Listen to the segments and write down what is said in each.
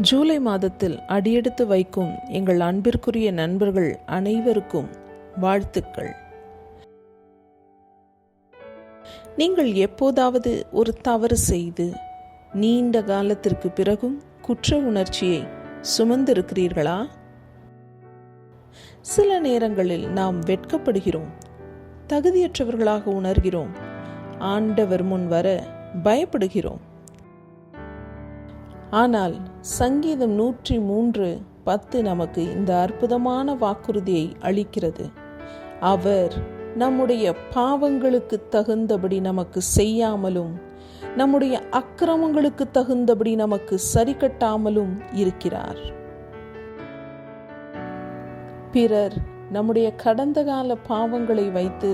ஜூலை மாதத்தில் அடியெடுத்து வைக்கும் எங்கள் அன்பிற்குரிய நண்பர்கள் அனைவருக்கும் வாழ்த்துக்கள். நீங்கள் எப்போதாவது ஒரு தவறு செய்து நீண்ட காலத்திற்கு பிறகும் குற்ற உணர்ச்சியை சுமந்திருக்கிறீர்களா? சில நேரங்களில் நாம் வெட்கப்படுகிறோம், தகுதியற்றவர்களாக உணர்கிறோம், ஆண்டவர் முன் வர பயப்படுகிறோம். ஆனால் சங்கீதம் 103:10 நமக்கு இந்த அற்புதமான வாக்குறுதியை அளிக்கிறது. அவர் நம்முடைய பாவங்களுக்கு தகுந்தபடி நமக்கு செய்யாமலும் நம்முடைய அக்கிரமங்களுக்கு தகுந்தபடி நமக்கு சரி கட்டாமலும் இருக்கிறார். பிறர் நம்முடைய கடந்த கால பாவங்களை வைத்து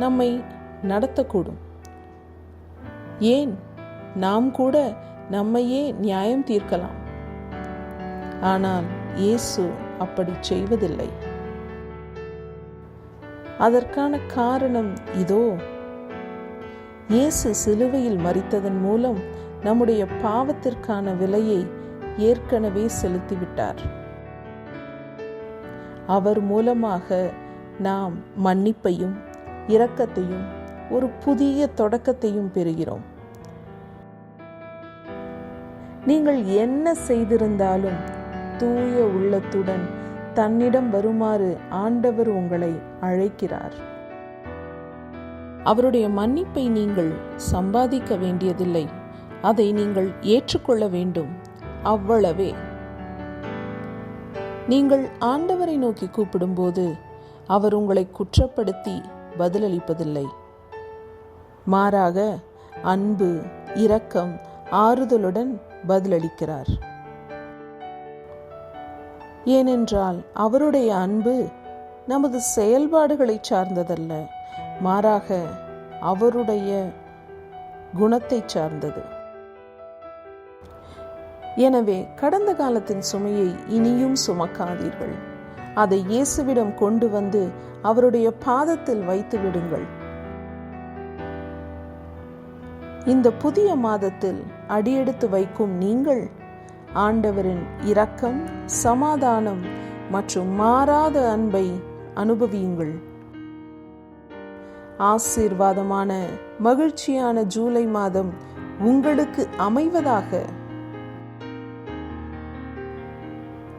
நம்மை நடத்தக்கூடும். ஏன், நாம் கூட நம்மையே நியாயம் தீர்க்கலாம். ஆனால் இயேசு அப்படி செய்வதில்லை. அதற்கான காரணம் இதோ, இயேசு சிலுவையில் மரித்ததன் மூலம் நம்முடைய பாவத்திற்கான விலையை ஏற்கனவே செலுத்திவிட்டார். அவர் மூலமாக நாம் மன்னிப்பையும் இரக்கத்தையும் ஒரு புதிய தொடக்கத்தையும் பெறுகிறோம். நீங்கள் என்ன செய்திருந்தாலும் தூய உள்ளத்துடன் தன்னிடம் வருமாறு ஆண்டவர் உங்களை அழைக்கிறார். அவருடைய மன்னிப்பை நீங்கள் சம்பாதிக்க வேண்டியதில்லை, அதை நீங்கள் ஏற்றுக்கொள்ள வேண்டும், அவ்வளவே. நீங்கள் ஆண்டவரை நோக்கி கூப்பிடும்போது அவர் உங்களை குற்றப்படுத்தி பதிலளிப்பதில்லை. மாறாக அன்பு, இரக்கம், ஆறுதலுடன் பதிலளிக்கிறார். ஏனென்றால் அவருடைய அன்பு நமது செயல்பாடுகளை சார்ந்ததல்ல, மாறாக அவருடைய குணத்தை சார்ந்தது. எனவே கடந்த காலத்தின் சுமையை இனியும் சுமக்காதீர்கள். அதை இயேசுவிடம் கொண்டு வந்து அவருடைய பாதத்தில் வைத்து விடுங்கள். இந்த புதிய மாதத்தில் அடியெடுத்து வைக்கும் நீங்கள் ஆண்டவரின் இரக்கம், சமாதானம் மற்றும் மாறாத அன்பை அனுபவியுங்கள். ஆசீர்வாதமான மகிழ்ச்சியான ஜூலை மாதம் உங்களுக்கு அமைவதாக.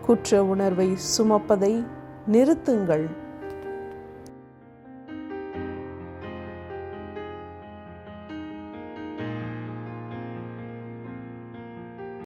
குற்ற உணர்வை சுமப்பதை நிறுத்துங்கள்.